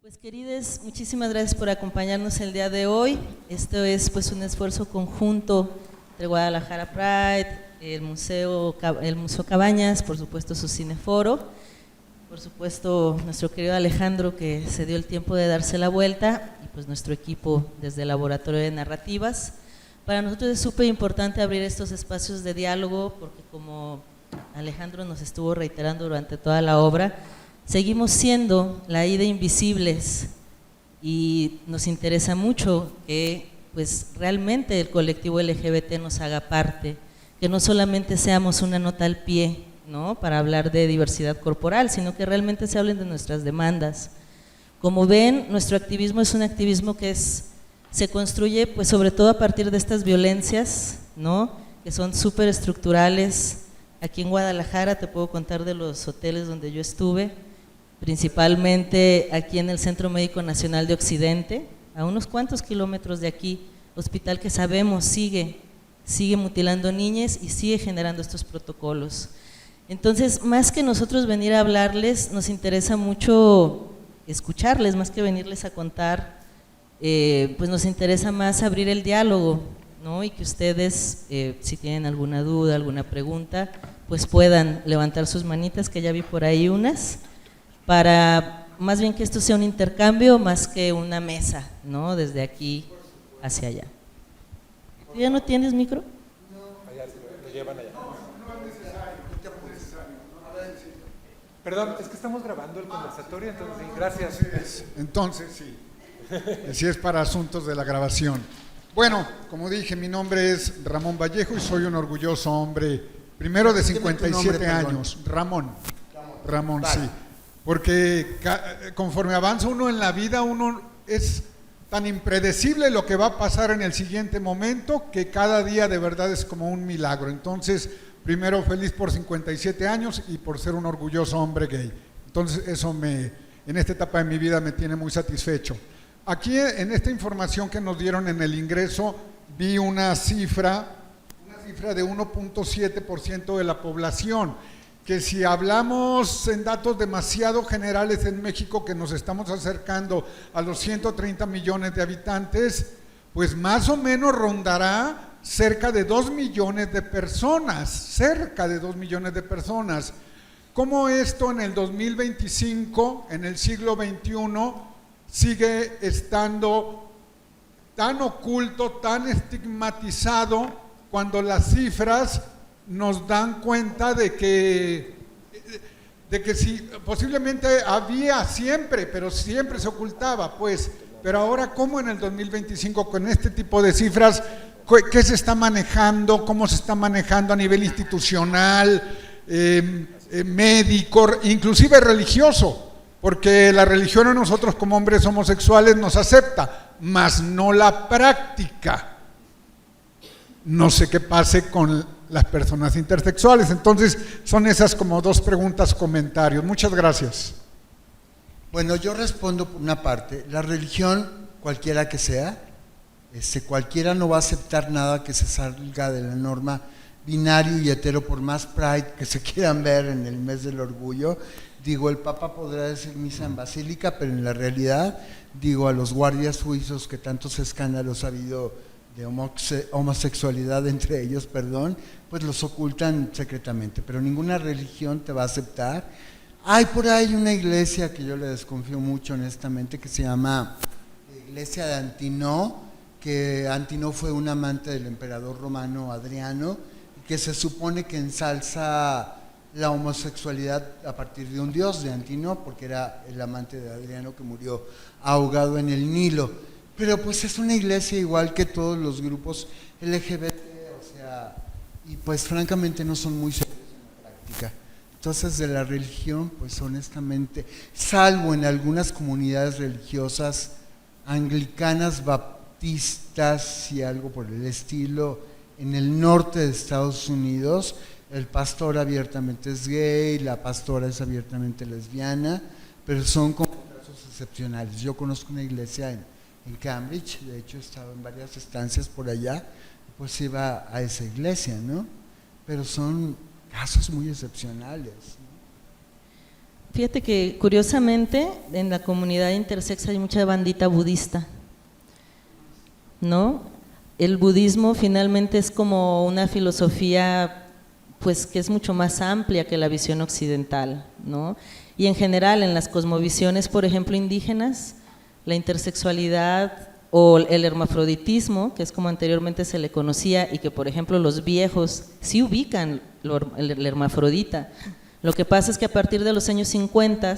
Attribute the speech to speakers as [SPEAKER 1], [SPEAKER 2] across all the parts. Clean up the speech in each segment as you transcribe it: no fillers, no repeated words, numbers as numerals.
[SPEAKER 1] Pues queridos, muchísimas gracias por acompañarnos el día de hoy. Esto es pues un esfuerzo conjunto entre Guadalajara Pride, el Museo Cabañas, por supuesto su Cineforo, por supuesto nuestro querido Alejandro que se dio el tiempo de darse la vuelta y pues nuestro equipo desde el Laboratorio de Narrativas. Para nosotros es súper importante abrir estos espacios de diálogo porque como Alejandro nos estuvo reiterando durante toda la obra, seguimos siendo la I de invisibles y nos interesa mucho que pues realmente el colectivo LGBT nos haga parte, que no solamente seamos una nota al pie, ¿no?, para hablar de diversidad corporal, sino que realmente se hablen de nuestras demandas. Como ven, nuestro activismo es un activismo que se construye pues sobre todo a partir de estas violencias, ¿no?, que son súper estructurales. Aquí en Guadalajara te puedo contar de los hoteles donde yo estuve, principalmente aquí en el Centro Médico Nacional de Occidente, a unos cuantos kilómetros de aquí, hospital que sabemos sigue mutilando niñas y sigue generando estos protocolos. Entonces, más que nosotros venir a hablarles, nos interesa mucho escucharles, más que venirles a contar, pues nos interesa más abrir el diálogo, ¿no?, y que ustedes, si tienen alguna duda, alguna pregunta, pues puedan levantar sus manitas, que ya vi por ahí unas, para más bien que esto sea un intercambio más que una mesa, ¿no?, desde aquí hacia allá. ¿Tú ya no tienes micro?
[SPEAKER 2] No. Allá lo llevan allá. No es necesario. Perdón, es que estamos grabando el conversatorio, entonces sí, gracias.
[SPEAKER 3] Entonces sí, si es para asuntos de la grabación. Bueno, como dije, mi nombre es Ramón Vallejo y soy un orgulloso hombre, primero de 57 años, Ramón, vale. Sí. Porque conforme avanza uno en la vida, uno es tan impredecible lo que va a pasar en el siguiente momento que cada día de verdad es como un milagro. Entonces, primero feliz por 57 años y por ser un orgulloso hombre gay. Entonces, eso en esta etapa de mi vida me tiene muy satisfecho. Aquí en esta información que nos dieron en el ingreso, vi una cifra de 1.7% de la población, que si hablamos en datos demasiado generales en México, que nos estamos acercando a los 130 millones de habitantes, pues más o menos rondará cerca de 2 millones de personas, ¿Cómo esto en el 2025, en el siglo XXI, sigue estando tan oculto, tan estigmatizado, cuando las cifras nos dan cuenta de que sí, posiblemente había siempre, pero siempre se ocultaba, pues, pero ahora cómo en el 2025 con este tipo de cifras, ¿qué se está manejando? ¿Cómo se está manejando a nivel institucional, médico, inclusive religioso? Porque la religión a nosotros como hombres homosexuales nos acepta, mas no la práctica. No sé qué pase con las personas intersexuales. Entonces, son esas como dos preguntas, comentarios. Muchas gracias.
[SPEAKER 4] Bueno, yo respondo por una parte. La religión, cualquiera que sea, cualquiera no va a aceptar nada que se salga de la norma binario y hetero, por más Pride que se quieran ver en el mes del orgullo. Digo, el Papa podrá decir misa en basílica, pero en la realidad, digo, a los guardias suizos que tantos escándalos ha habido de homosexualidad entre ellos, pues los ocultan secretamente, pero ninguna religión te va a aceptar. Hay por ahí una iglesia que yo le desconfío mucho honestamente, que se llama Iglesia de Antinó, que Antinó fue un amante del emperador romano Adriano, que se supone que ensalza la homosexualidad a partir de un dios de Antinó, porque era el amante de Adriano que murió ahogado en el Nilo. Pero pues es una iglesia igual que todos los grupos LGBT, y pues francamente no son muy serios en la práctica. Entonces de la religión, pues honestamente, salvo en algunas comunidades religiosas anglicanas, baptistas y algo por el estilo, en el norte de Estados Unidos, el pastor abiertamente es gay, la pastora es abiertamente lesbiana, pero son como casos excepcionales. Yo conozco una iglesia en Cambridge, de hecho he estado en varias estancias por allá, pues iba a esa iglesia, ¿no? Pero son casos muy excepcionales, ¿no?
[SPEAKER 1] Fíjate que curiosamente en la comunidad intersex hay mucha bandita budista, ¿no? El budismo finalmente es como una filosofía pues que es mucho más amplia que la visión occidental, ¿no? Y en general en las cosmovisiones, por ejemplo, indígenas, la intersexualidad o el hermafroditismo, que es como anteriormente se le conocía y que por ejemplo los viejos sí ubican el hermafrodita. Lo que pasa es que a partir de los años 50,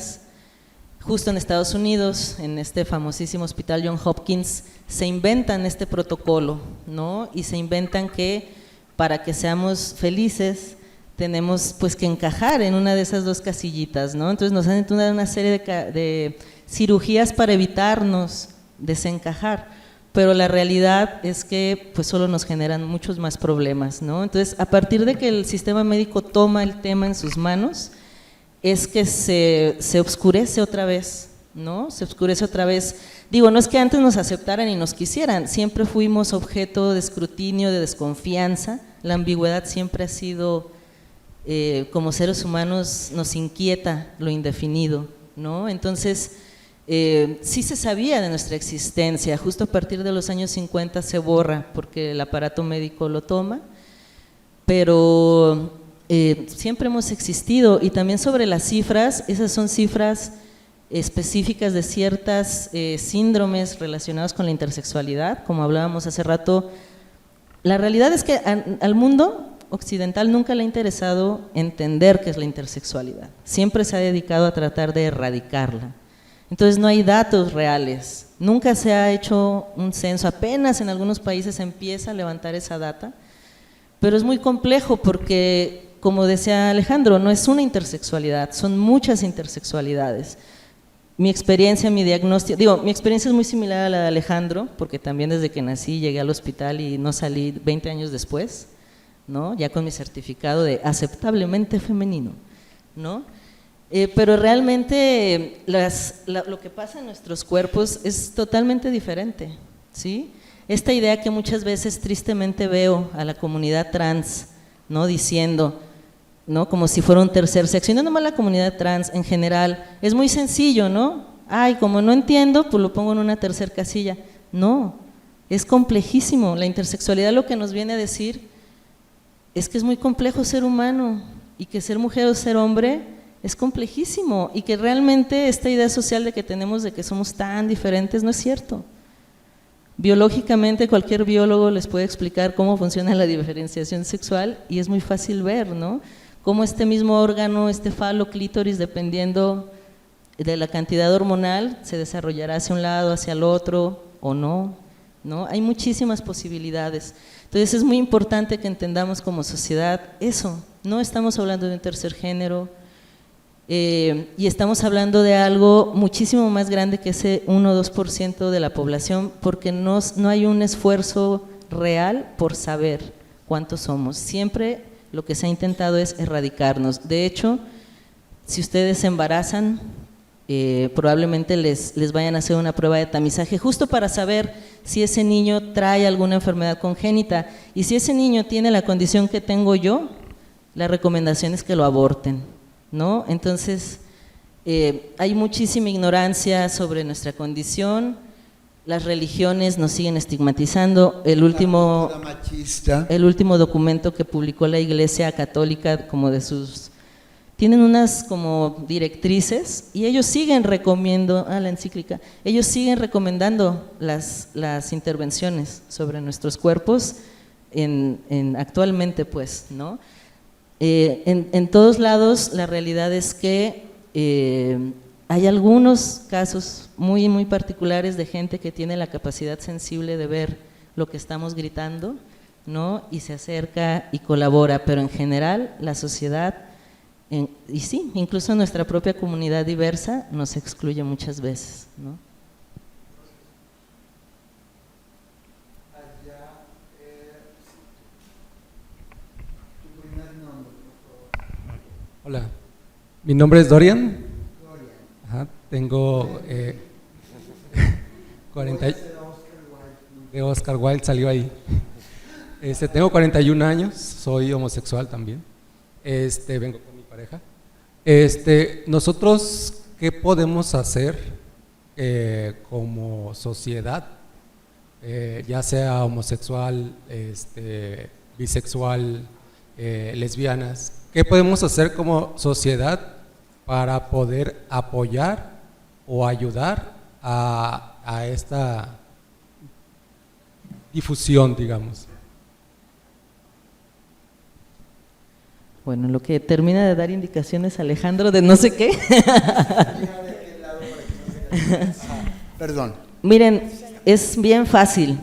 [SPEAKER 1] justo en Estados Unidos, en este famosísimo hospital John Hopkins, se inventan este protocolo, ¿no? Y se inventan que para que seamos felices tenemos pues que encajar en una de esas dos casillitas, ¿no? Entonces nos han hecho una serie de cirugías para evitarnos desencajar, pero la realidad es que pues solo nos generan muchos más problemas, ¿no? Entonces, a partir de que el sistema médico toma el tema en sus manos, es que se oscurece otra vez, ¿no? Se oscurece otra vez. Digo, no es que antes nos aceptaran y nos quisieran, siempre fuimos objeto de escrutinio, de desconfianza, la ambigüedad siempre ha sido, como seres humanos, nos inquieta lo indefinido, ¿no? Entonces, sí se sabía de nuestra existencia, justo a partir de los años 50 se borra porque el aparato médico lo toma, pero siempre hemos existido. Y también sobre las cifras, esas son cifras específicas de ciertas síndromes relacionados con la intersexualidad, como hablábamos hace rato. La realidad es que al mundo occidental nunca le ha interesado entender qué es la intersexualidad, siempre se ha dedicado a tratar de erradicarla. Entonces no hay datos reales, nunca se ha hecho un censo, apenas en algunos países se empieza a levantar esa data, pero es muy complejo porque, como decía Alejandro, no es una intersexualidad, son muchas intersexualidades. Mi experiencia, mi diagnóstico, digo, mi experiencia es muy similar a la de Alejandro, porque también desde que nací llegué al hospital y no salí 20 años después, ¿no? Ya con mi certificado de aceptablemente femenino, ¿no? Pero realmente lo que pasa en nuestros cuerpos es totalmente diferente, ¿sí? Esta idea que muchas veces tristemente veo a la comunidad trans, ¿no? Diciendo, ¿no? Como si fuera un tercer sexo, y no nomás la comunidad trans en general, es muy sencillo, ¿no? Ay, como no entiendo, pues lo pongo en una tercer casilla. No, es complejísimo. La intersexualidad lo que nos viene a decir es que es muy complejo ser humano y que ser mujer o ser hombre es complejísimo y que realmente esta idea social de que tenemos de que somos tan diferentes no es cierto. Biológicamente cualquier biólogo les puede explicar cómo funciona la diferenciación sexual y es muy fácil ver, ¿no? Cómo este mismo órgano, este falo, clítoris, dependiendo de la cantidad hormonal, se desarrollará hacia un lado, hacia el otro o no, ¿no? Hay muchísimas posibilidades. Entonces es muy importante que entendamos como sociedad eso, no estamos hablando de un tercer género, y estamos hablando de algo muchísimo más grande que ese 1 o 2% de la población, porque no hay un esfuerzo real por saber cuántos somos. Siempre lo que se ha intentado es erradicarnos. De hecho, si ustedes se embarazan, probablemente les vayan a hacer una prueba de tamizaje justo para saber si ese niño trae alguna enfermedad congénita, y si ese niño tiene la condición que tengo yo, la recomendación es que lo aborten, ¿no? Entonces, hay muchísima ignorancia sobre nuestra condición, las religiones nos siguen estigmatizando. El último documento que publicó la Iglesia Católica, como de sus, tienen unas como directrices y ellos siguen recomendando, la encíclica, ellos siguen recomendando las intervenciones sobre nuestros cuerpos actualmente, pues, ¿no? En todos lados la realidad es que hay algunos casos muy, muy particulares de gente que tiene la capacidad sensible de ver lo que estamos gritando, ¿no? Y se acerca y colabora, pero en general la sociedad, y sí, incluso nuestra propia comunidad diversa nos excluye muchas veces, ¿no?
[SPEAKER 5] Hola, mi nombre es Dorian. Ajá, tengo 40 de Oscar Wilde, salió ahí. Tengo 41 años, soy homosexual también. Vengo con mi pareja. Nosotros, ¿qué podemos hacer como sociedad, ya sea homosexual, bisexual, lesbianas? ¿Qué podemos hacer como sociedad para poder apoyar o ayudar a esta difusión, digamos?
[SPEAKER 1] Bueno, lo que termina de dar indicaciones Alejandro de no sé qué.
[SPEAKER 4] Perdón.
[SPEAKER 1] Miren, es bien fácil.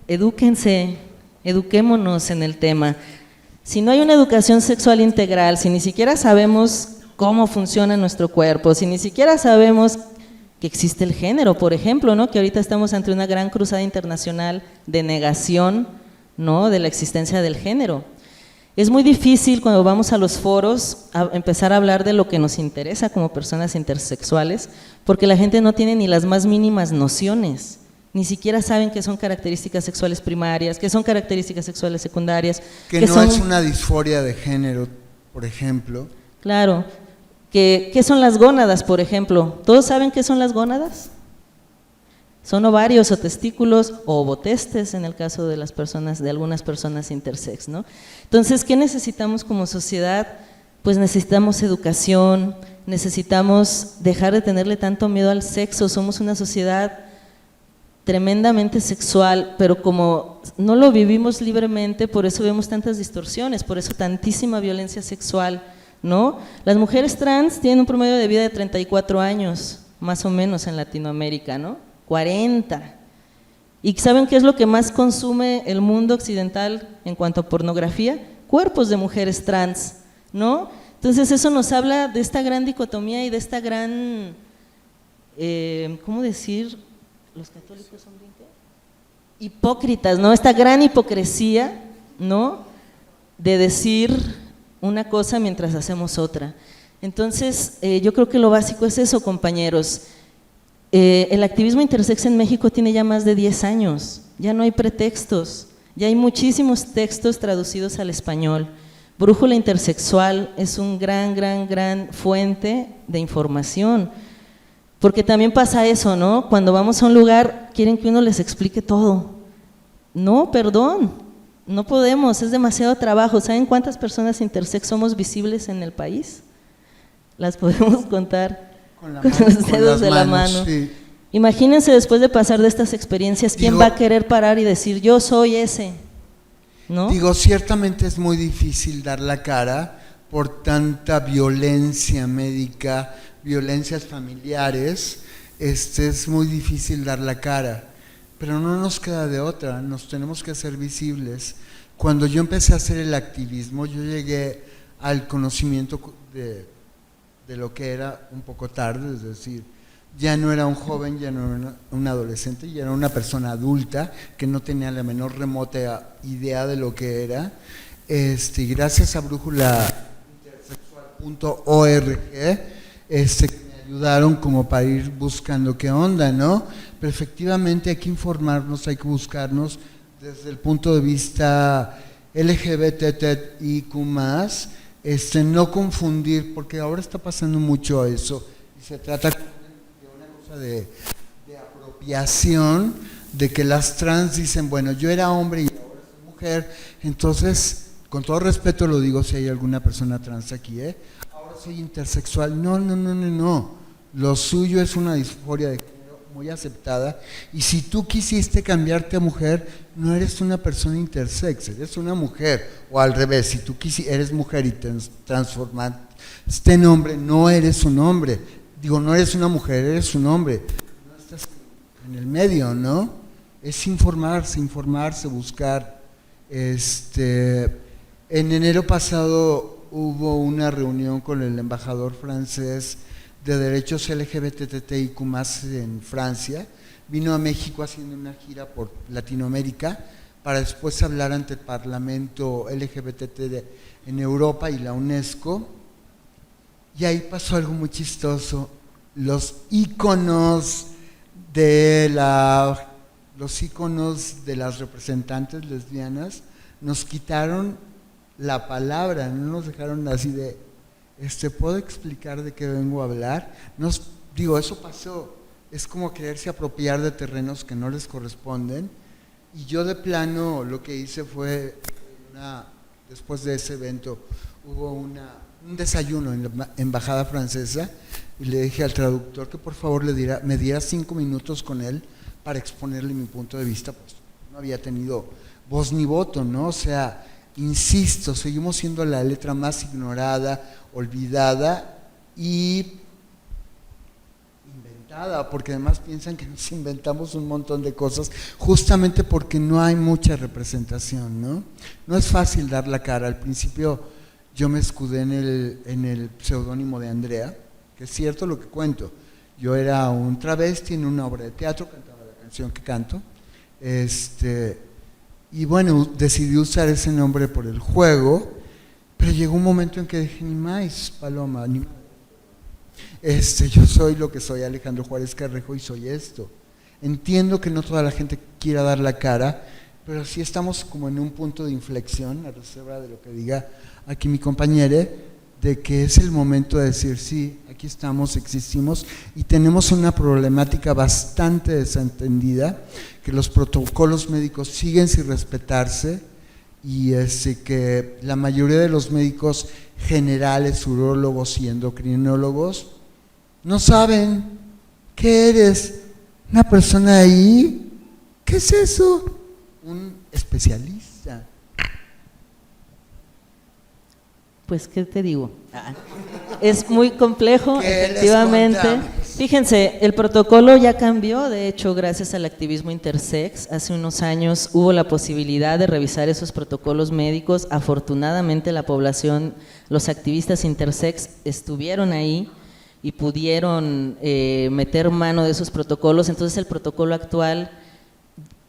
[SPEAKER 1] Edúquense, eduquémonos en el tema. Si no hay una educación sexual integral, si ni siquiera sabemos cómo funciona nuestro cuerpo, si ni siquiera sabemos que existe el género, por ejemplo, ¿no? Que ahorita estamos ante una gran cruzada internacional de negación, ¿no? De la existencia del género. Es muy difícil cuando vamos a los foros a empezar a hablar de lo que nos interesa como personas intersexuales, porque la gente no tiene ni las más mínimas nociones, ni siquiera saben qué son características sexuales primarias, qué son características sexuales secundarias.
[SPEAKER 4] Que no es una disforia de género, por ejemplo.
[SPEAKER 1] Claro. ¿Qué son las gónadas, por ejemplo? ¿Todos saben qué son las gónadas? Son ovarios o testículos o ovotestes en el caso de las personas, de algunas personas intersex, ¿no? Entonces, ¿qué necesitamos como sociedad? Pues necesitamos educación, necesitamos dejar de tenerle tanto miedo al sexo. Somos una sociedad tremendamente sexual, pero como no lo vivimos libremente, por eso vemos tantas distorsiones, por eso tantísima violencia sexual, ¿no? Las mujeres trans tienen un promedio de vida de 34 años, más o menos en Latinoamérica, ¿no? 40. ¿Y saben qué es lo que más consume el mundo occidental en cuanto a pornografía? Cuerpos de mujeres trans, ¿no? Entonces eso nos habla de esta gran dicotomía y de esta gran, ¿cómo decir? Los católicos son bien ¿qué? Hipócritas, ¿no? Esta gran hipocresía, ¿no? De decir una cosa mientras hacemos otra. Entonces, yo creo que lo básico es eso, compañeros. El activismo intersex en México tiene ya más de 10 años, ya no hay pretextos, ya hay muchísimos textos traducidos al español. Brújula Intersexual es un gran fuente de información, porque también pasa eso, ¿no? Cuando vamos a un lugar quieren que uno les explique todo. No, perdón, no podemos, es demasiado trabajo. ¿Saben cuántas personas intersex somos visibles en el país? Las podemos contar con los dedos de la mano. Sí. Imagínense después de pasar de estas experiencias, ¿quién va a querer parar y decir yo soy ese? ¿No?
[SPEAKER 4] Digo, ciertamente es muy difícil dar la cara por tanta violencia médica, violencias familiares, es muy difícil dar la cara, pero no nos queda de otra, nos tenemos que hacer visibles. Cuando yo empecé a hacer el activismo, yo llegué al conocimiento de lo que era un poco tarde, es decir, ya no era un joven, ya no era un adolescente, ya era una persona adulta que no tenía la menor remota idea de lo que era. Gracias a brújulaintersexual.org, me ayudaron como para ir buscando qué onda, ¿no? Pero efectivamente hay que informarnos, hay que buscarnos desde el punto de vista LGBTIQ+, no confundir, porque ahora está pasando mucho eso, y se trata de una cosa de apropiación, de que las trans dicen, bueno, yo era hombre y ahora soy mujer, entonces, con todo respeto lo digo si hay alguna persona trans aquí, ahora soy intersexual. No, lo suyo es una disforia de género muy aceptada, y si tú quisiste cambiarte a mujer, no eres una persona intersex, eres una mujer, o al revés, si tú eres mujer y te transformaste en hombre, no eres un hombre, digo, no eres una mujer, eres un hombre, no estás en el medio, ¿no? Es informarse, buscar. En enero pasado hubo una reunión con el embajador francés de derechos LGBTIQ+ en Francia. Vino a México haciendo una gira por Latinoamérica para después hablar ante el Parlamento LGBT en Europa y la UNESCO. Y ahí pasó algo muy chistoso. Los íconos de las representantes lesbianas nos quitaron la palabra, no nos dejaron así de ¿Puedo explicar de qué vengo a hablar? Digo, eso pasó, es como quererse apropiar de terrenos que no les corresponden, y yo de plano lo que hice fue, después de ese evento, hubo un desayuno en la embajada francesa, y le dije al traductor que por favor me diera 5 minutos con él para exponerle mi punto de vista, pues no había tenido voz ni voto, ¿no? O sea, insisto, seguimos siendo la letra más ignorada, olvidada y inventada, porque además piensan que nos inventamos un montón de cosas, justamente porque no hay mucha representación, ¿no? No es fácil dar la cara. Al principio yo me escudé en el seudónimo de Andrea, que es cierto lo que cuento. Yo era un travesti en una obra de teatro, cantaba la canción que canto, y bueno, decidí usar ese nombre por el juego, pero llegó un momento en que dije, ni más, Paloma, ni más. Yo soy lo que soy, Alejandro Juárez Carrejo, y soy esto. Entiendo que no toda la gente quiera dar la cara, pero sí estamos como en un punto de inflexión, a reserva de lo que diga aquí mi compañere, de que es el momento de decir, sí, aquí estamos, existimos, y tenemos una problemática bastante desentendida, que los protocolos médicos siguen sin respetarse, y que la mayoría de los médicos generales, urólogos y endocrinólogos no saben qué eres, una persona ahí, ¿qué es eso? Un especialista.
[SPEAKER 1] Pues, ¿qué te digo? Es muy complejo, efectivamente. Fíjense, el protocolo ya cambió, de hecho, gracias al activismo intersex. Hace unos años hubo la posibilidad de revisar esos protocolos médicos. Afortunadamente, la población, los activistas intersex estuvieron ahí y pudieron meter mano de esos protocolos. Entonces, el protocolo actual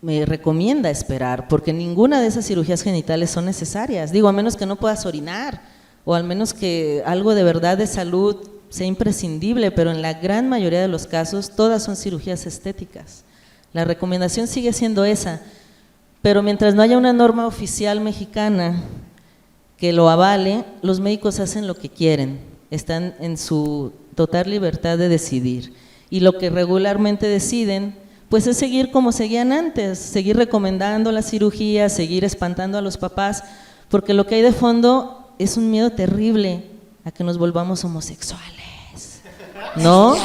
[SPEAKER 1] me recomienda esperar, porque ninguna de esas cirugías genitales son necesarias. Digo, a menos que no puedas orinar, o al menos que algo de verdad de salud sea imprescindible, pero en la gran mayoría de los casos todas son cirugías estéticas. La recomendación sigue siendo esa, pero mientras no haya una norma oficial mexicana que lo avale, los médicos hacen lo que quieren, están en su total libertad de decidir, y lo que regularmente deciden pues es seguir como seguían antes, seguir recomendando la cirugía, seguir espantando a los papás, porque lo que hay de fondo es un miedo terrible a que nos volvamos homosexuales, ¿no?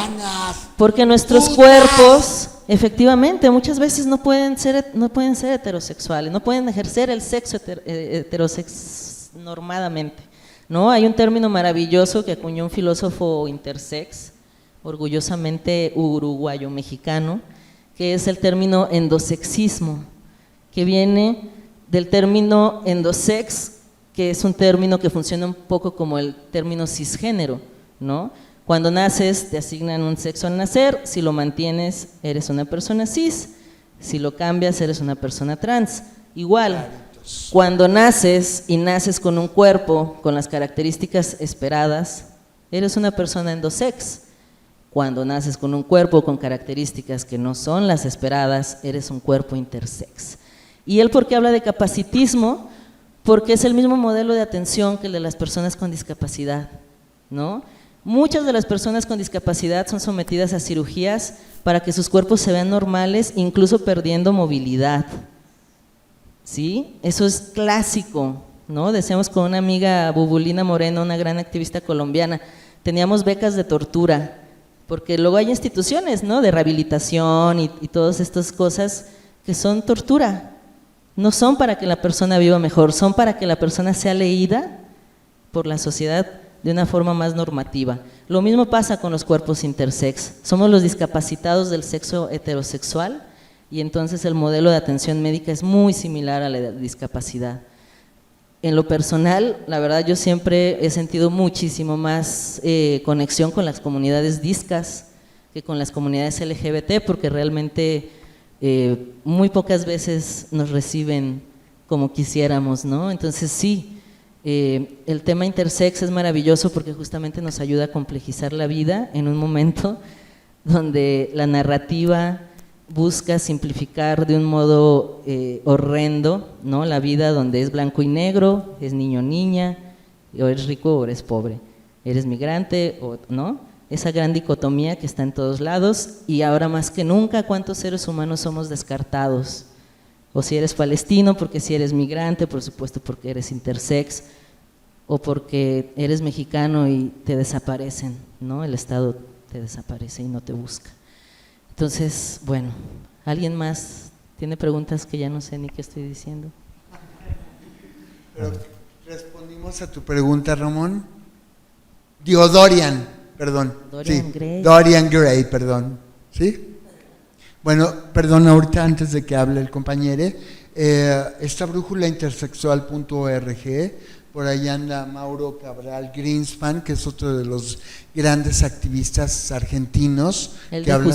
[SPEAKER 1] Porque nuestros cuerpos, efectivamente, muchas veces no pueden ser heterosexuales, no pueden ejercer el sexo normadamente, ¿no? Hay un término maravilloso que acuñó un filósofo intersex, orgullosamente uruguayo-mexicano, que es el término endosexismo, que viene del término endosex, que es un término que funciona un poco como el término cisgénero, ¿no? Cuando naces te asignan un sexo al nacer, si lo mantienes eres una persona cis, si lo cambias eres una persona trans. Igual, cuando naces y naces con un cuerpo con las características esperadas, eres una persona endosex. Cuando naces con un cuerpo con características que no son las esperadas, eres un cuerpo intersex. ¿Y él por qué habla de capacitismo? Porque es el mismo modelo de atención que el de las personas con discapacidad, ¿no? Muchas de las personas con discapacidad son sometidas a cirugías para que sus cuerpos se vean normales, incluso perdiendo movilidad, ¿sí? Eso es clásico, ¿no? Decíamos con una amiga, Bubulina Moreno, una gran activista colombiana, teníamos becas de tortura, porque luego hay instituciones, ¿no?, de rehabilitación y todas estas cosas que son tortura. No son para que la persona viva mejor, son para que la persona sea leída por la sociedad de una forma más normativa. Lo mismo pasa con los cuerpos intersex, somos los discapacitados del sexo heterosexual, y entonces el modelo de atención médica es muy similar a la discapacidad. En lo personal, la verdad, yo siempre he sentido muchísimo más conexión con las comunidades discas que con las comunidades LGBT, porque realmente muy pocas veces nos reciben como quisiéramos, ¿no? Entonces sí, el tema intersex es maravilloso porque justamente nos ayuda a complejizar la vida en un momento donde la narrativa busca simplificar de un modo horrendo, ¿no?, la vida, donde es blanco y negro, es niño o niña, o eres rico o eres pobre. eres migrante o no, esa gran dicotomía que está en todos lados, y ahora más que nunca, ¿cuántos seres humanos somos descartados? O si eres palestino, porque si eres migrante, por supuesto porque eres intersex, o porque eres mexicano y te desaparecen, ¿no? El Estado te desaparece y no te busca. Entonces, bueno, ¿alguien más tiene preguntas que ya no sé ni qué estoy diciendo?
[SPEAKER 4] Pero respondimos a tu pregunta, Ramón. Digo, Dorian, perdón.
[SPEAKER 1] Dorian Gray.
[SPEAKER 4] Dorian Gray, perdón. ¿Sí? Bueno, perdón, ahorita antes de que hable el compañero, esta brújula intersexual.org, por ahí anda Mauro Cabral Greenspan, que es otro de los grandes activistas argentinos.
[SPEAKER 1] El
[SPEAKER 4] que
[SPEAKER 1] de
[SPEAKER 4] habla,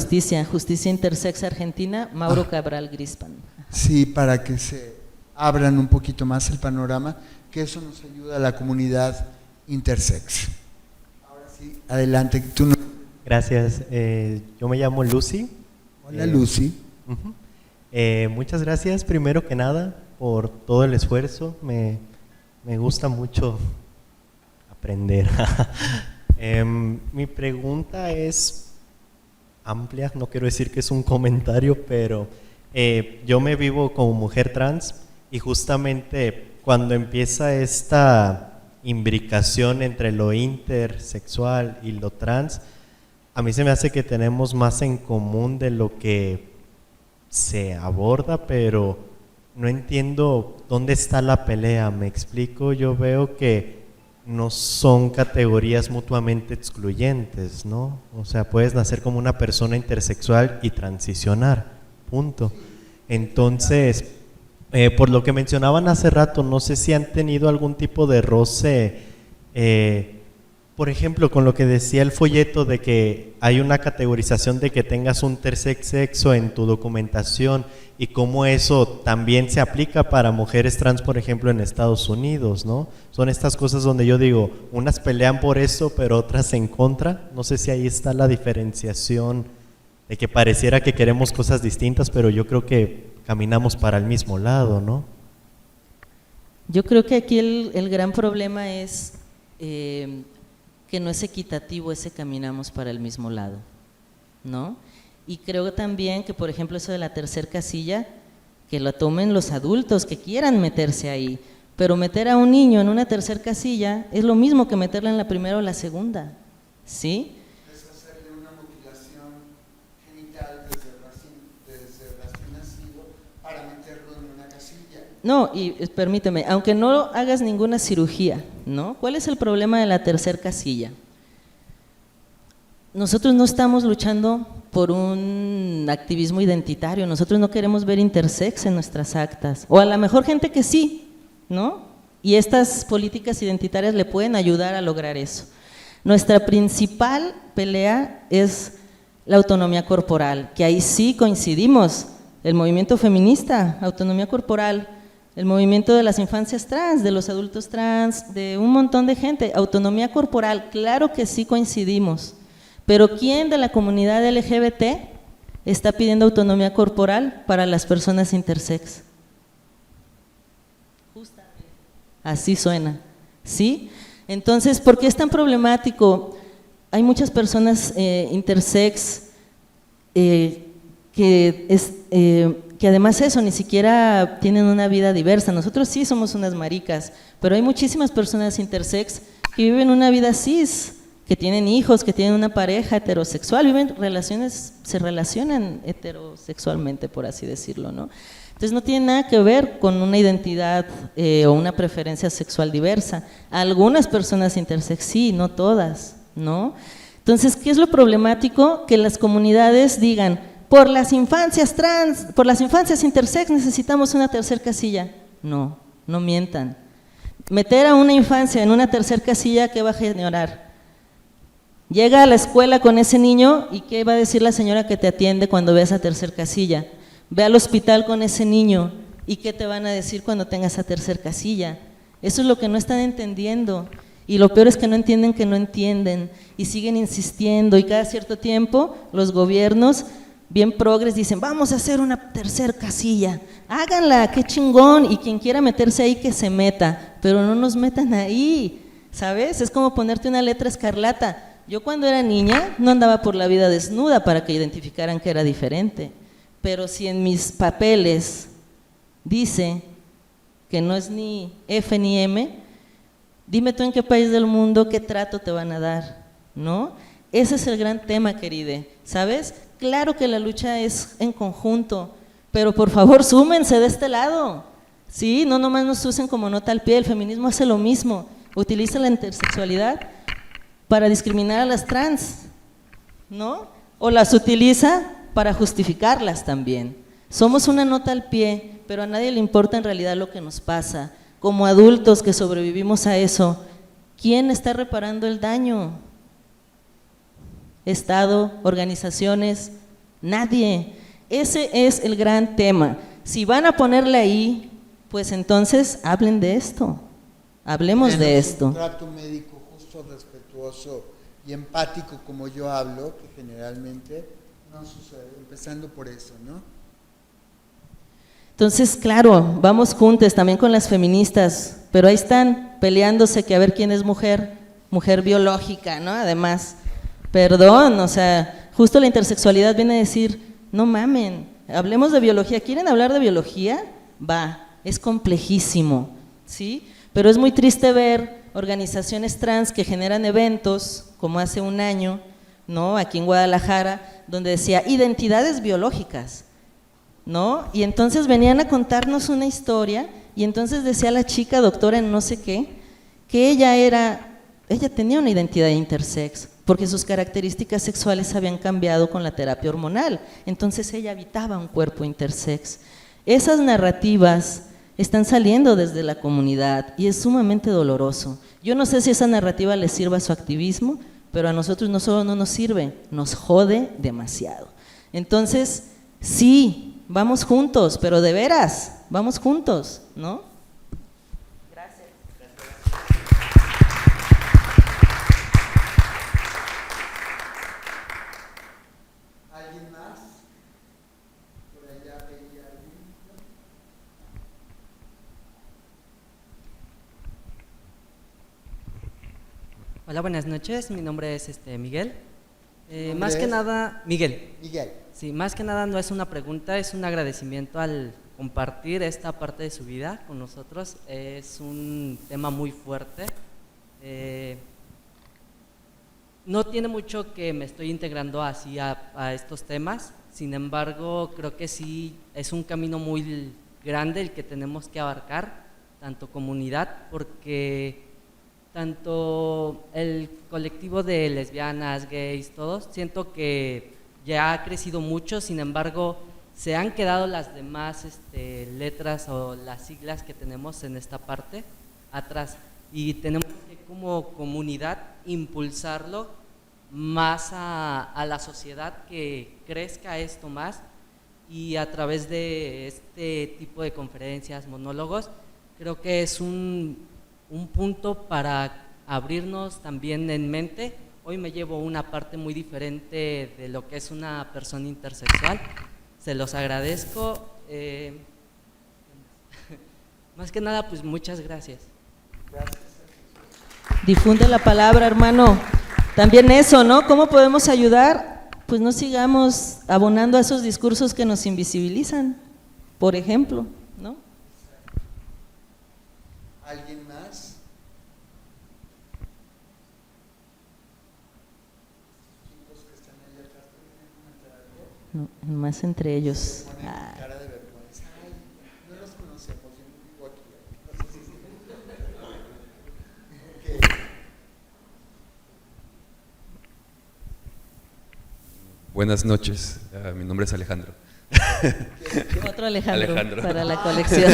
[SPEAKER 1] Justicia Intersex Argentina, Mauro Cabral Greenspan.
[SPEAKER 4] sí, para que se abran un poquito más el panorama, que eso nos ayuda a la comunidad intersex. Ahora sí, adelante. Tú no...
[SPEAKER 6] Gracias, yo me llamo Lucy.
[SPEAKER 4] Hola, Lucy.
[SPEAKER 6] Muchas gracias, primero que nada, por todo el esfuerzo. Me gusta mucho aprender. Mi pregunta es amplia, no quiero decir que es un comentario, pero yo me vivo como mujer trans y justamente cuando empieza esta imbricación entre lo intersexual y lo trans, a mí se me hace que tenemos más en común de lo que se aborda, pero no entiendo dónde está la pelea. ¿Me explico? Yo veo que no son categorías mutuamente excluyentes, ¿no? O sea, puedes nacer como una persona intersexual y transicionar, punto. Entonces, por lo que mencionaban hace rato, no sé si han tenido algún tipo de roce, por ejemplo, con lo que decía el folleto de que hay una categorización de que tengas un tercer sexo en tu documentación y cómo eso también se aplica para mujeres trans, por ejemplo, en Estados Unidos, ¿no? Son estas cosas donde yo digo, unas pelean por eso, pero otras en contra. No sé si ahí está la diferenciación de que pareciera que queremos cosas distintas, pero yo creo que caminamos para el mismo lado, ¿no?
[SPEAKER 1] Yo creo que aquí el gran problema es que no es equitativo ese caminamos para el mismo lado, ¿no? Y creo también que, por ejemplo, eso de la tercer casilla, que lo tomen los adultos que quieran meterse ahí, pero meter a un niño en una tercer casilla es lo mismo que meterlo en la primera o la segunda, ¿sí?
[SPEAKER 4] Es hacerle una mutilación genital desde recién nacido para meterlo en una casilla.
[SPEAKER 1] No, y permíteme, aunque no hagas ninguna cirugía, ¿no? ¿Cuál es el problema de la tercer casilla? Nosotros no estamos luchando por un activismo identitario, nosotros no queremos ver intersex en nuestras actas, o a lo mejor gente que sí, ¿no? Y estas políticas identitarias le pueden ayudar a lograr eso. Nuestra principal pelea es la autonomía corporal, que ahí sí coincidimos, el movimiento feminista, autonomía corporal, el movimiento de las infancias trans, de los adultos trans, de un montón de gente, autonomía corporal, claro que sí coincidimos, pero ¿quién de la comunidad LGBT está pidiendo autonomía corporal para las personas intersex? Justamente. Así suena, ¿sí? Entonces, ¿por qué es tan problemático? Hay muchas personas intersex que además eso, ni siquiera tienen una vida diversa. Nosotros sí somos unas maricas, pero hay muchísimas personas intersex que viven una vida cis, que tienen hijos, que tienen una pareja heterosexual, viven relaciones, se relacionan heterosexualmente, por así decirlo, ¿no? Entonces no tiene nada que ver con una identidad o una preferencia sexual diversa. Algunas personas intersex sí, no todas, ¿no? Entonces, ¿qué es lo problemático? Que las comunidades digan, por las infancias trans, por las infancias intersex necesitamos una tercer casilla. No, no mientan. Meter a una infancia en una tercer casilla, ¿qué va a generar? Llega a la escuela con ese niño y ¿qué va a decir la señora que te atiende cuando ve esa tercer casilla? Ve al hospital con ese niño y ¿qué te van a decir cuando tengas esa tercer casilla? Eso es lo que no están entendiendo. Y lo peor es que no entienden y siguen insistiendo, y cada cierto tiempo los gobiernos bien progres dicen, vamos a hacer una tercer casilla, háganla, qué chingón, y quien quiera meterse ahí que se meta, pero no nos metan ahí, ¿sabes? Es como ponerte una letra escarlata. Yo cuando era niña no andaba por la vida desnuda para que identificaran que era diferente, pero si en mis papeles dice que no es ni F ni M, dime tú en qué país del mundo qué trato te van a dar, ¿no? Ese es el gran tema, querida, ¿sabes? Claro que la lucha es en conjunto, pero por favor súmense de este lado, ¿sí? No nomás nos usen como nota al pie, el feminismo hace lo mismo, utiliza la intersexualidad para discriminar a las trans, ¿no? O las utiliza para justificarlas también. Somos una nota al pie, pero a nadie le importa en realidad lo que nos pasa. Como adultos que sobrevivimos a eso, ¿quién está reparando el daño? Estado, organizaciones, nadie. Ese es el gran tema. Si van a ponerle ahí, pues entonces hablen de esto, hablemos de esto.
[SPEAKER 4] Un trato médico justo, respetuoso y empático como yo hablo, que generalmente no sucede, empezando por eso, ¿no?
[SPEAKER 1] Entonces, claro, vamos juntos también con las feministas, pero ahí están peleándose que a ver quién es mujer, mujer biológica, ¿no? Además, perdón, o sea, justo la intersexualidad viene a decir, no mamen, hablemos de biología. ¿Quieren hablar de biología? Va, es complejísimo, ¿sí? Pero es muy triste ver organizaciones trans que generan eventos, como hace un año, ¿no? Aquí en Guadalajara, donde decía identidades biológicas, ¿no? Y entonces venían a contarnos una historia, y entonces decía la chica, doctora en no sé qué, que ella tenía una identidad intersex, porque sus características sexuales habían cambiado con la terapia hormonal, entonces ella habitaba un cuerpo intersex. Esas narrativas están saliendo desde la comunidad y es sumamente doloroso. Yo no sé si esa narrativa le sirva a su activismo, pero a nosotros no solo no nos sirve, nos jode demasiado. Entonces, sí, vamos juntos, pero de veras, vamos juntos, ¿no? Gracias.
[SPEAKER 4] ¿Alguien más? Por allá veía alguien.
[SPEAKER 7] Hola, buenas noches. Mi nombre es Miguel.
[SPEAKER 4] ¿Nombre
[SPEAKER 7] Más que
[SPEAKER 4] es?
[SPEAKER 7] nada, Miguel.
[SPEAKER 4] Miguel.
[SPEAKER 7] Sí, más que nada no es una pregunta, es un agradecimiento al compartir esta parte de su vida con nosotros. Es un tema muy fuerte. No tiene mucho que me estoy integrando así a estos temas, sin embargo, creo que sí es un camino muy grande el que tenemos que abarcar, tanto comunidad, porque tanto el colectivo de lesbianas, gays, todos, siento que ya ha crecido mucho, sin embargo, se han quedado las demás letras o las siglas que tenemos en esta parte atrás, y tenemos que como comunidad impulsarlo más a la sociedad, que crezca esto más, y a través de este tipo de conferencias, monólogos, creo que es un punto para abrirnos también en mente. Hoy me llevo una parte muy diferente de lo que es una persona intersexual, se los agradezco. Más que nada, pues muchas gracias.
[SPEAKER 1] Difunde la palabra, hermano. También eso, ¿no? ¿Cómo podemos ayudar? Pues no sigamos abonando a esos discursos que nos invisibilizan, por ejemplo, ¿no?
[SPEAKER 4] ¿Alguien más? Chicos que están allá atrás, ¿pueden comentar algo?
[SPEAKER 1] No, más entre ellos.
[SPEAKER 4] Ponen
[SPEAKER 1] Ah.
[SPEAKER 4] cara de vergüenza. Ay, no los conocemos, yo no vivo aquí. No sé si se- Ok.
[SPEAKER 8] Buenas noches, mi nombre es Alejandro.
[SPEAKER 1] Otro Alejandro,
[SPEAKER 8] Alejandro.
[SPEAKER 1] para la colección.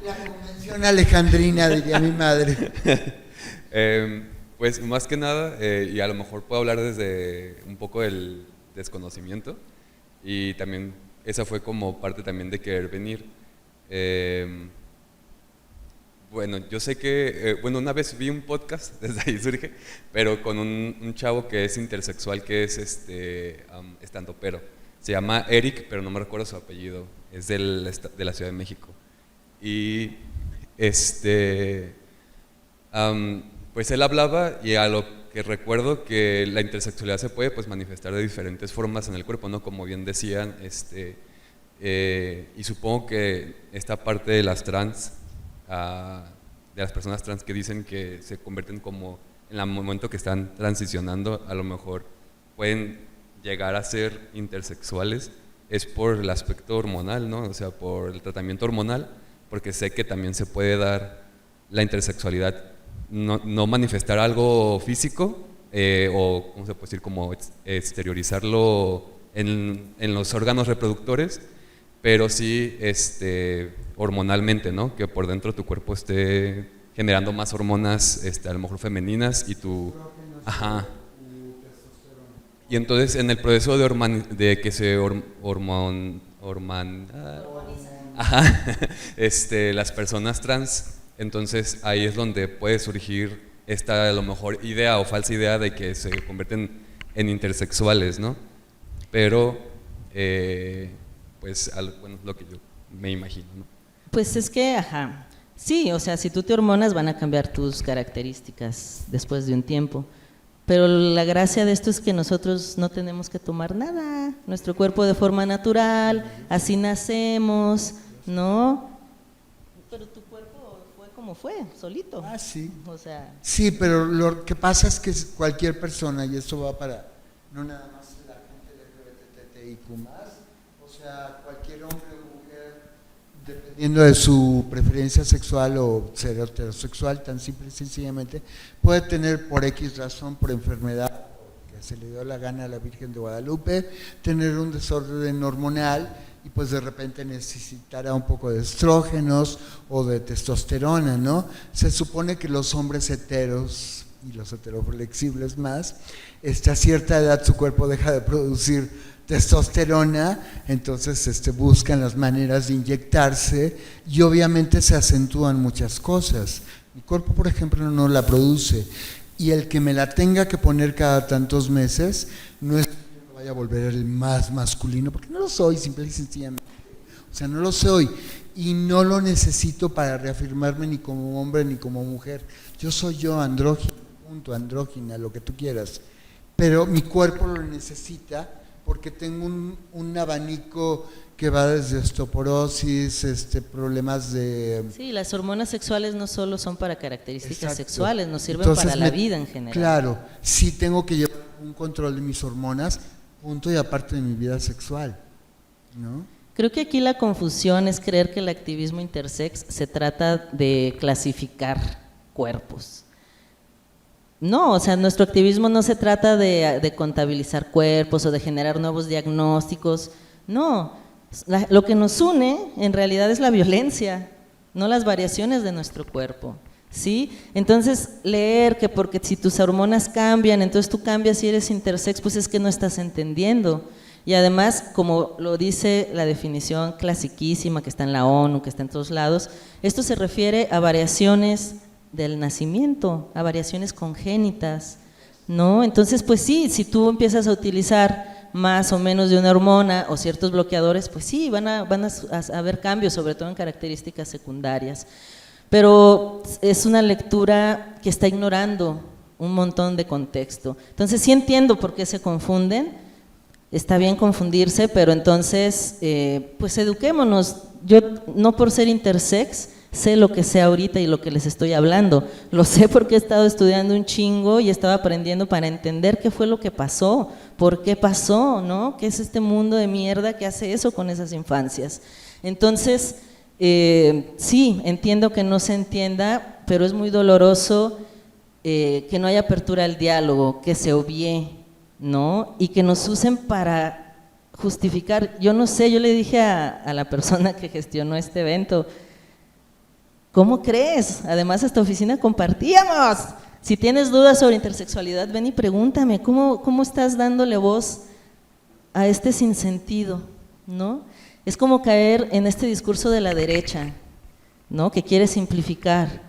[SPEAKER 4] La convención alejandrina, diría mi madre.
[SPEAKER 8] Pues más que nada, y a lo mejor puedo hablar desde un poco del desconocimiento, y también esa fue como parte también de querer venir. Bueno, yo sé que, una vez vi un podcast, desde ahí surge, pero con un chavo que es intersexual, que es estandopero. Se llama Eric, pero no me recuerdo su apellido, es de la Ciudad de México. Y Pues él hablaba, y a lo que recuerdo, que la intersexualidad se puede pues manifestar de diferentes formas en el cuerpo, ¿no? Como bien decían, y supongo que esta parte de las trans, de las personas trans que dicen que se convierten como en el momento que están transicionando, a lo mejor pueden llegar a ser intersexuales, es por el aspecto hormonal, ¿no? O sea, por el tratamiento hormonal, porque sé que también se puede dar la intersexualidad, no manifestar algo físico, o, ¿cómo se puede decir?, como exteriorizarlo en los órganos reproductores, pero sí hormonalmente, ¿no? Que por dentro tu cuerpo esté generando más hormonas, a lo mejor femeninas, y tu... Ajá. Y entonces en el proceso de que se ajá, las personas trans, entonces ahí es donde puede surgir esta a lo mejor idea o falsa idea de que se convierten en intersexuales, ¿no? Pero pues bueno, lo que yo me imagino, ¿no?
[SPEAKER 1] Pues es que, ajá, sí, o sea, si tú te hormonas van a cambiar tus características después de un tiempo, pero la gracia de esto es que nosotros no tenemos que tomar nada, nuestro cuerpo de forma natural, así nacemos, ¿no? Pero tu cuerpo fue como fue, solito.
[SPEAKER 4] Ah, sí.
[SPEAKER 1] O sea,
[SPEAKER 4] Sí, pero lo que pasa es que cualquier persona, y esto va para no nada más la gente LGBTIQ+, o sea, cualquier hombre o mujer, dependiendo de su preferencia sexual o ser heterosexual, tan simple y sencillamente, puede tener por X razón, por enfermedad, que se le dio la gana a la Virgen de Guadalupe, tener un desorden hormonal y pues de repente necesitará un poco de estrógenos o de testosterona, ¿no? Se supone que los hombres heteros y los heteroflexibles más, a cierta edad su cuerpo deja de producir testosterona, entonces buscan las maneras de inyectarse y obviamente se acentúan muchas cosas. Mi cuerpo, por ejemplo, no la produce, y el que me la tenga que poner cada tantos meses no es que me vaya a volver el más masculino, porque no lo soy, simple y sencillamente. O sea, no lo soy y no lo necesito para reafirmarme ni como hombre ni como mujer. Yo soy yo, andrógino, punto, andrógina, lo que tú quieras, pero mi cuerpo lo necesita porque tengo un abanico que va desde osteoporosis, problemas de...
[SPEAKER 1] sí, las hormonas sexuales no solo son para características
[SPEAKER 4] Exacto.
[SPEAKER 1] sexuales, nos sirven
[SPEAKER 4] Entonces
[SPEAKER 1] para la vida en general.
[SPEAKER 4] Claro, sí tengo que llevar un control de mis hormonas, punto, y aparte de mi vida sexual, ¿no?
[SPEAKER 1] Creo que aquí la confusión es creer que el activismo intersex se trata de clasificar cuerpos. No, o sea, nuestro activismo no se trata de contabilizar cuerpos o de generar nuevos diagnósticos, no. Lo que nos une en realidad es la violencia, no las variaciones de nuestro cuerpo, ¿sí? Entonces, leer que porque si tus hormonas cambian, entonces tú cambias y eres intersex, pues es que no estás entendiendo. Y además, como lo dice la definición clasiquísima que está en la ONU, que está en todos lados, esto se refiere a variaciones del nacimiento, a variaciones congénitas, ¿no? Entonces, pues sí, si tú empiezas a utilizar más o menos de una hormona o ciertos bloqueadores, pues sí, van a haber cambios, sobre todo en características secundarias. Pero es una lectura que está ignorando un montón de contexto. Entonces, sí entiendo por qué se confunden, está bien confundirse, pero entonces, pues eduquémonos. Yo, no por ser intersex, sé lo que sé ahorita y lo que les estoy hablando. Lo sé porque he estado estudiando un chingo y he estado aprendiendo para entender qué fue lo que pasó, por qué pasó, ¿no? ¿Qué es este mundo de mierda que hace eso con esas infancias? Entonces, sí, entiendo que no se entienda, pero es muy doloroso que no haya apertura al diálogo, que se obvie, ¿no? Y que nos usen para justificar. Yo no sé, yo le dije a la persona que gestionó este evento, ¿cómo crees? Además, esta oficina compartíamos. Si tienes dudas sobre intersexualidad, ven y pregúntame, ¿cómo estás dándole voz a este sinsentido? ¿No? Es como caer en este discurso de la derecha, ¿no? Que quiere simplificar.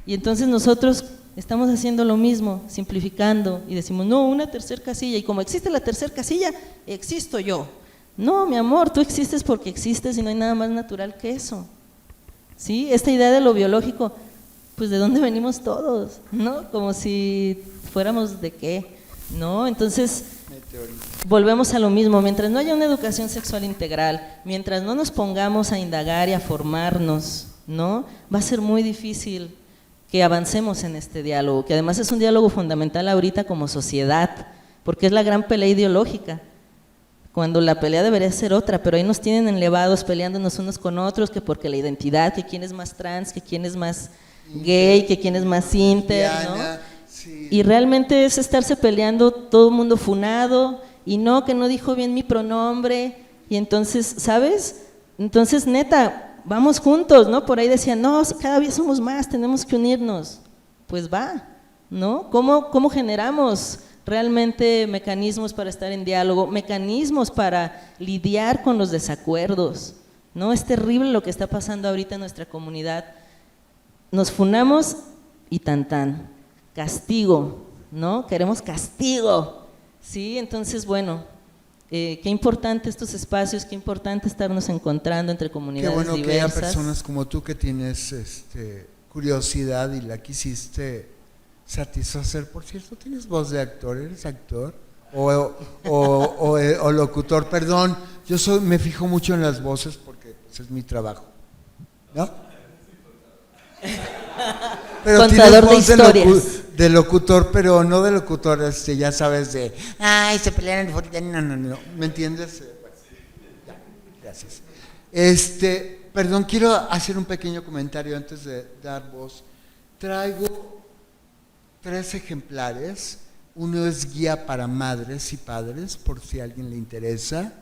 [SPEAKER 1] Y entonces nosotros estamos haciendo lo mismo, simplificando, y decimos, no, una tercera casilla, y como existe la tercera casilla, existo yo. No, mi amor, tú existes porque existes y no hay nada más natural que eso. ¿Sí? Esta idea de lo biológico, pues ¿de dónde venimos todos? ¿No? Como si fuéramos de qué, ¿no? Entonces, volvemos a lo mismo, mientras no haya una educación sexual integral, mientras no nos pongamos a indagar y a formarnos, ¿no? Va a ser muy difícil que avancemos en este diálogo, que además es un diálogo fundamental ahorita como sociedad, porque es la gran pelea ideológica, cuando la pelea debería ser otra, pero ahí nos tienen enlevados peleándonos unos con otros, que porque la identidad, que quién es más trans, que quién es más gay, que quién es más inter, ¿no?
[SPEAKER 4] Sí.
[SPEAKER 1] Y realmente es estarse peleando, todo el mundo funado, y no, que no dijo bien mi pronombre, y entonces, ¿sabes? Entonces, neta, vamos juntos, ¿no? Por ahí decían, no, cada vez somos más, tenemos que unirnos. Pues va, ¿no? ¿Cómo generamos realmente mecanismos para estar en diálogo, mecanismos para lidiar con los desacuerdos, ¿no? Es terrible lo que está pasando ahorita en nuestra comunidad. Nos funamos y tan, castigo, ¿no? Queremos castigo, ¿sí? Entonces, bueno, qué importante estos espacios, qué importante estarnos encontrando entre comunidades
[SPEAKER 4] diversas. Qué bueno
[SPEAKER 1] diversas.
[SPEAKER 4] que haya personas como tú que tienes curiosidad y la quisiste satisfacer. Por cierto, ¿tienes voz de actor? ¿Eres actor? O locutor, perdón, me fijo mucho en las voces porque pues, es mi trabajo, ¿no? Pero
[SPEAKER 1] Contador
[SPEAKER 4] tienes
[SPEAKER 1] de
[SPEAKER 4] voz
[SPEAKER 1] historias.
[SPEAKER 4] de locutor, pero no de locutor, ya sabes, ay, se pelean no, ¿me entiendes? Bueno, ya, gracias. Perdón, quiero hacer un pequeño comentario antes de dar voz. Traigo 3 ejemplares. Uno es guía para madres y padres, por si a alguien le interesa,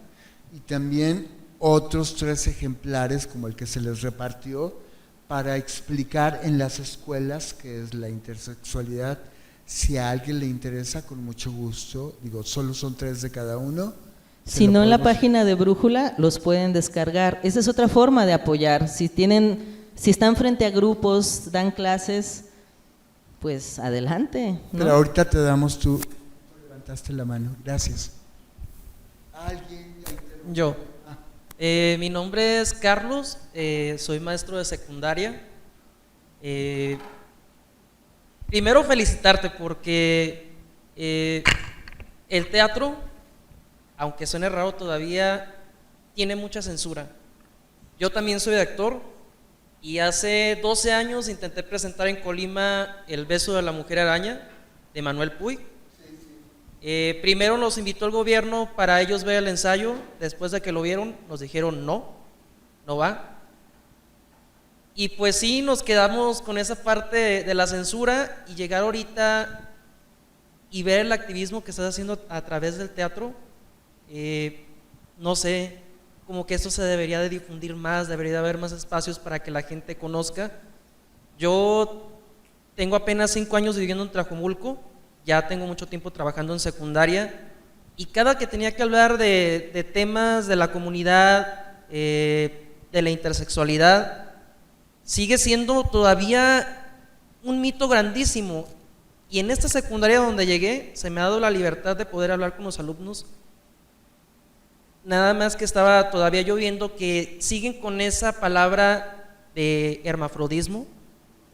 [SPEAKER 4] y también otros 3 ejemplares, como el que se les repartió, para explicar en las escuelas qué es la intersexualidad. Si a alguien le interesa, con mucho gusto, digo, solo son 3 de cada uno.
[SPEAKER 1] Si no, en la página de Brújula los pueden descargar. Esa es otra forma de apoyar. Si están frente a grupos, dan clases, pues adelante, ¿no?
[SPEAKER 4] Pero ahorita te damos tú levantaste la mano, gracias. ¿Alguien?
[SPEAKER 9] Yo. Mi nombre es Carlos, soy maestro de secundaria. Primero felicitarte porque el teatro, aunque suene raro todavía, tiene mucha censura. Yo también soy actor y hace 12 años intenté presentar en Colima El beso de la mujer araña de Manuel Puig. Primero nos invitó el gobierno para ellos ver el ensayo, después de que lo vieron nos dijeron no va. Y pues sí, nos quedamos con esa parte de la censura y llegar ahorita y ver el activismo que estás haciendo a través del teatro, no sé, como que esto se debería de difundir más, debería de haber más espacios para que la gente conozca. Yo tengo apenas 5 años viviendo en Tlajomulco, ya tengo mucho tiempo trabajando en secundaria y cada que tenía que hablar de temas de la comunidad, de la intersexualidad, sigue siendo todavía un mito grandísimo. Y en esta secundaria donde llegué, se me ha dado la libertad de poder hablar con los alumnos. Nada más que estaba todavía yo viendo que siguen con esa palabra de hermafrodismo.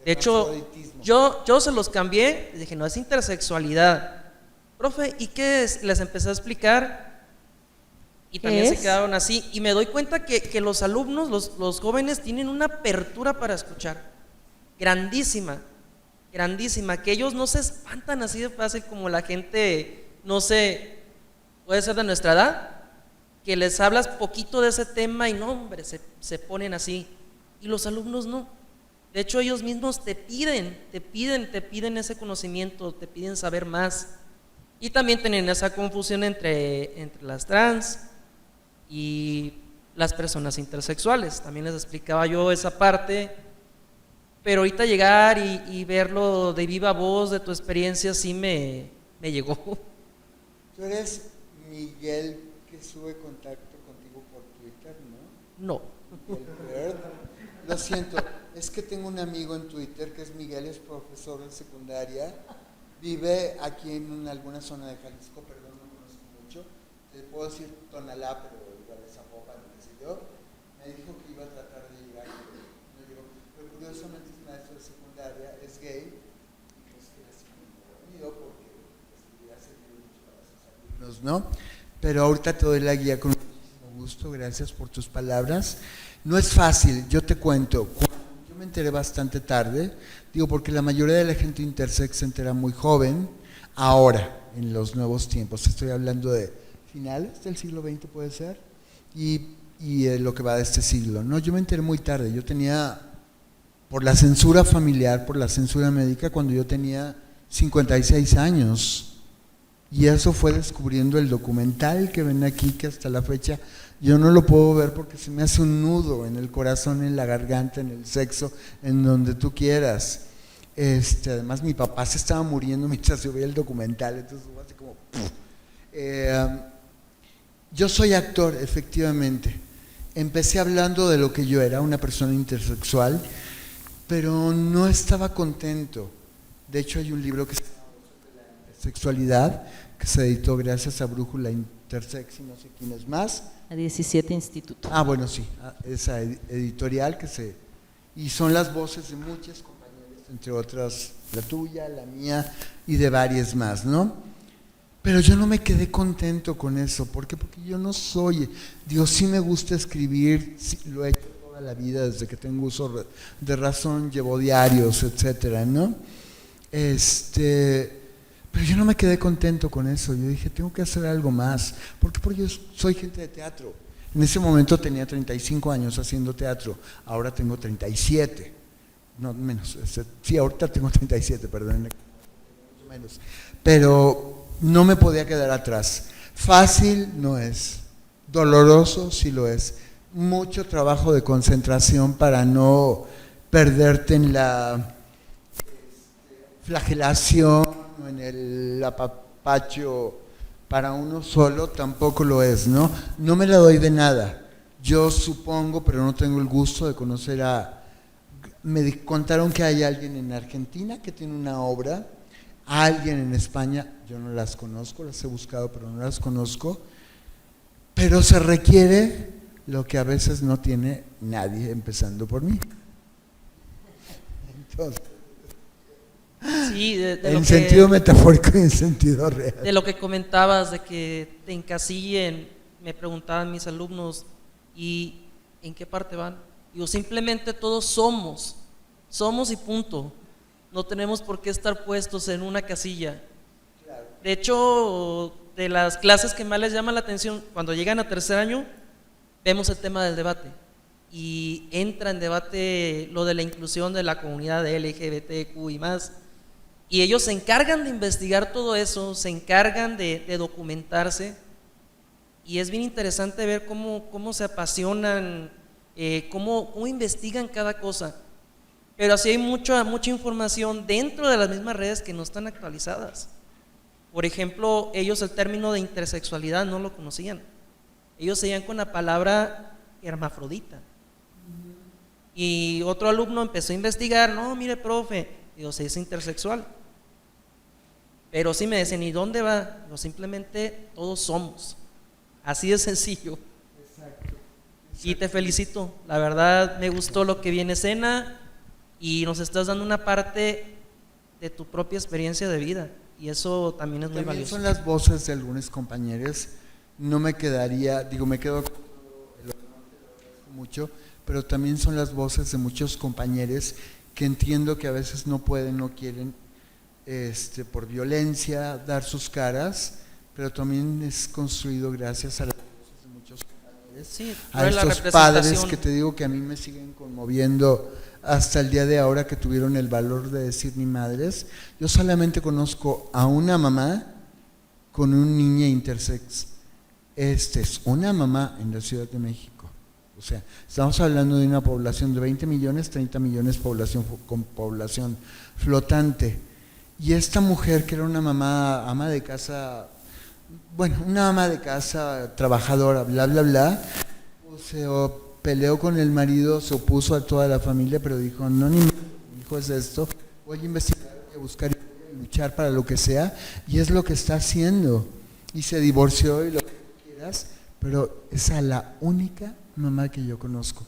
[SPEAKER 9] De hecho, yo se los cambié, dije, no, es intersexualidad. Profe, ¿y qué es? Les empecé a explicar y también se quedaron así. Y me doy cuenta que los alumnos, los jóvenes, tienen una apertura para escuchar, grandísima, que ellos no se espantan así de fácil como la gente, no sé, puede ser de nuestra edad, que les hablas poquito de ese tema y no, hombre, se ponen así. Y los alumnos no. De hecho, ellos mismos te piden ese conocimiento, te piden saber más. Y también tienen esa confusión entre las trans y las personas intersexuales. También les explicaba yo esa parte, pero ahorita llegar y verlo de viva voz, de tu experiencia, sí me llegó.
[SPEAKER 4] Tú eres Miguel, que sube contacto contigo por Twitter, ¿no?
[SPEAKER 9] No.
[SPEAKER 4] Miguel, lo siento, es que tengo un amigo en Twitter que es Miguel, es profesor de secundaria, vive aquí en alguna zona de Jalisco, perdón, no conozco mucho, te puedo decir Tonalá, pero igual es Zapopan, qué sé yo. Me dijo que iba a tratar de llegar, no llegó. Pero curiosamente es maestro de secundaria, es gay, y pues que así conmigo porque pues, hace mucho para sus alumnos, ¿no? Pero ahorita te doy la guía con muchísimo gusto, gracias por tus palabras. No es fácil, yo te cuento, yo me enteré bastante tarde, digo porque la mayoría de la gente intersex se entera muy joven, ahora, en los nuevos tiempos, estoy hablando de finales del siglo XX puede ser, y lo que va de este siglo, ¿no? Yo me enteré muy tarde, yo tenía, por la censura familiar, por la censura médica, cuando yo tenía 56 años, y eso fue descubriendo el documental que ven aquí, que hasta la fecha yo no lo puedo ver porque se me hace un nudo en el corazón, en la garganta, en el sexo, en donde tú quieras. Además mi papá se estaba muriendo mientras yo veía el documental, entonces fue así como... yo soy actor, efectivamente. Empecé hablando de lo que yo era, una persona intersexual, pero no estaba contento. De hecho hay un libro que se llama Sexualidad, que se editó gracias a Brújula Intersex y no sé quién es más.
[SPEAKER 1] A 17 Instituto.
[SPEAKER 4] Ah, bueno, sí, esa editorial y son las voces de muchas compañeras, entre otras la tuya, la mía y de varias más, ¿no? Pero yo no me quedé contento con eso. ¿Por qué? Porque yo no soy, digo, sí me gusta escribir, sí, lo he hecho toda la vida desde que tengo uso de razón, llevo diarios, etcétera, ¿no? Pero yo no me quedé contento con eso, yo dije, tengo que hacer algo más. ¿Por qué? Porque yo soy gente de teatro. En ese momento tenía 35 años haciendo teatro, ahora tengo 37, no menos, sí, ahorita tengo 37, perdón, menos. Pero no me podía quedar atrás. Fácil no es, doloroso sí lo es. Mucho trabajo de concentración para no perderte en la flagelación, en el apapacho para uno solo, tampoco lo es, ¿no? No me la doy de nada. Yo supongo, pero no tengo el gusto de conocer me contaron que hay alguien en Argentina que tiene una obra, alguien en España, yo no las conozco, las he buscado, pero no las conozco, pero se requiere lo que a veces no tiene nadie, empezando por mí. Entonces,
[SPEAKER 9] Sí,
[SPEAKER 4] en sentido metafórico y en sentido real.
[SPEAKER 9] De lo que comentabas, de que te encasillen, me preguntaban mis alumnos, ¿y en qué parte van? Digo, simplemente todos somos y punto. No tenemos por qué estar puestos en una casilla. De hecho, de las clases que más les llama la atención, cuando llegan a tercer año, vemos el tema del debate. Y entra en debate lo de la inclusión de la comunidad de LGBTQ y más. Y ellos se encargan de investigar todo eso, se encargan de documentarse, y es bien interesante ver cómo se apasionan, cómo investigan cada cosa. Pero así hay mucha información dentro de las mismas redes que no están actualizadas. Por ejemplo, ellos el término de intersexualidad no lo conocían. Ellos se iban con la palabra hermafrodita. Y otro alumno empezó a investigar, no, mire, profe, digo, se dice intersexual. Pero sí me decían, ¿y dónde va? No, simplemente todos somos. Así de sencillo.
[SPEAKER 4] Exacto.
[SPEAKER 9] Y te felicito, la verdad me gustó lo que vi en escena y nos estás dando una parte de tu propia experiencia de vida, y eso también es muy
[SPEAKER 4] También
[SPEAKER 9] valioso.
[SPEAKER 4] son las voces de algunos compañeros, no me quedaría, digo, me quedo con el honor, te lo agradezco mucho, pero también son las voces de muchos compañeros que entiendo que a veces no pueden, no quieren, por violencia, dar sus caras, pero también es construido gracias a las voces de muchos compañeros,
[SPEAKER 9] Sí,
[SPEAKER 4] a estos padres que te digo que a mí me siguen conmoviendo hasta el día de ahora, que tuvieron el valor de decir ni madres. Yo solamente conozco a una mamá con un niño intersex. Es una mamá en la Ciudad de México. O sea, estamos hablando de una población de 20 millones, 30 millones con población flotante. Y esta mujer, que era una mamá, ama de casa, bueno, una ama de casa, trabajadora, bla, bla, bla, se peleó con el marido, se opuso a toda la familia, pero dijo, no, mi hijo es esto, voy a investigar, voy a buscar y voy a luchar para lo que sea, y es lo que está haciendo. Y se divorció y lo que quieras, pero es la única mamá que yo conozco.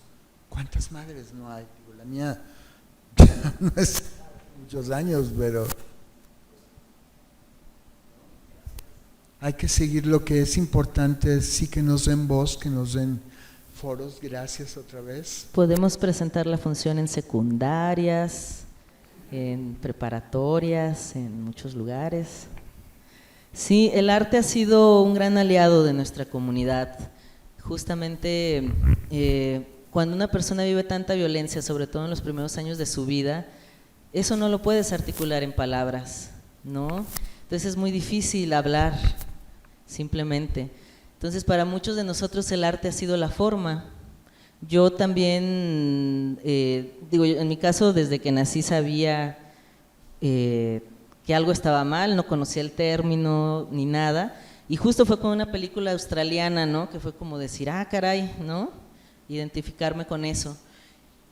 [SPEAKER 4] ¿Cuántas madres no hay? Digo, la mía no es muchos años, pero hay que seguir lo que es importante, sí, que nos den voz, que nos den foros. Gracias otra vez.
[SPEAKER 1] Podemos presentar la función en secundarias, en preparatorias, en muchos lugares. Sí, el arte ha sido un gran aliado de nuestra comunidad. Justamente cuando una persona vive tanta violencia, sobre todo en los primeros años de su vida, eso no lo puedes articular en palabras, ¿no? Entonces es muy difícil hablar, simplemente. Entonces para muchos de nosotros el arte ha sido la forma. Yo también, en mi caso desde que nací sabía que algo estaba mal, no conocía el término ni nada, y justo fue con una película australiana, ¿no? Que fue como decir, ah, caray, ¿no? Identificarme con eso.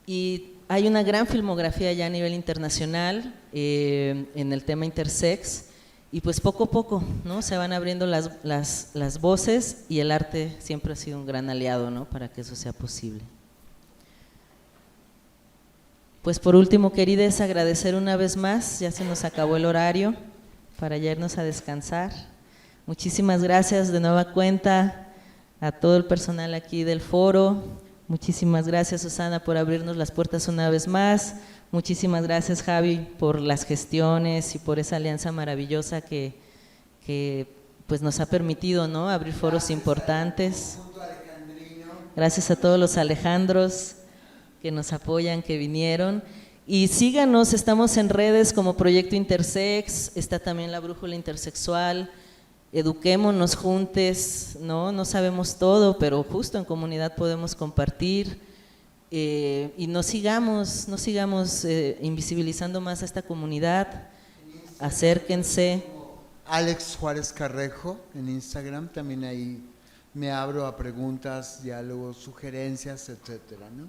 [SPEAKER 1] Y hay una gran filmografía ya a nivel internacional en el tema intersex, y pues poco a poco, ¿no? Se van abriendo las voces, y el arte siempre ha sido un gran aliado, ¿no? Para que eso sea posible. Pues por último, queridas, agradecer una vez más, ya se nos acabó el horario para ya irnos a descansar. Muchísimas gracias de nueva cuenta a todo el personal aquí del foro. Muchísimas gracias, Susana, por abrirnos las puertas una vez más. Muchísimas gracias, Javi, por las gestiones y por esa alianza maravillosa que pues nos ha permitido, ¿no? Abrir foros importantes. Gracias a todos los Alejandros que nos apoyan, que vinieron. Y síganos, estamos en redes como Proyecto Intersex, está también la Brújula Intersexual. Eduquémonos juntos, ¿no? No sabemos todo, pero justo en comunidad podemos compartir, y no sigamos invisibilizando más a esta comunidad. Acérquense.
[SPEAKER 4] Alex Juárez Carrejo en Instagram, también ahí me abro a preguntas, diálogos, sugerencias, etcétera, ¿no?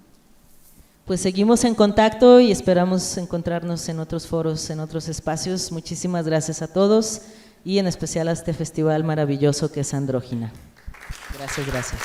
[SPEAKER 1] Pues seguimos en contacto y esperamos encontrarnos en otros foros, en otros espacios. Muchísimas gracias a todos y en especial a este festival maravilloso que es Andrógina. Gracias, gracias.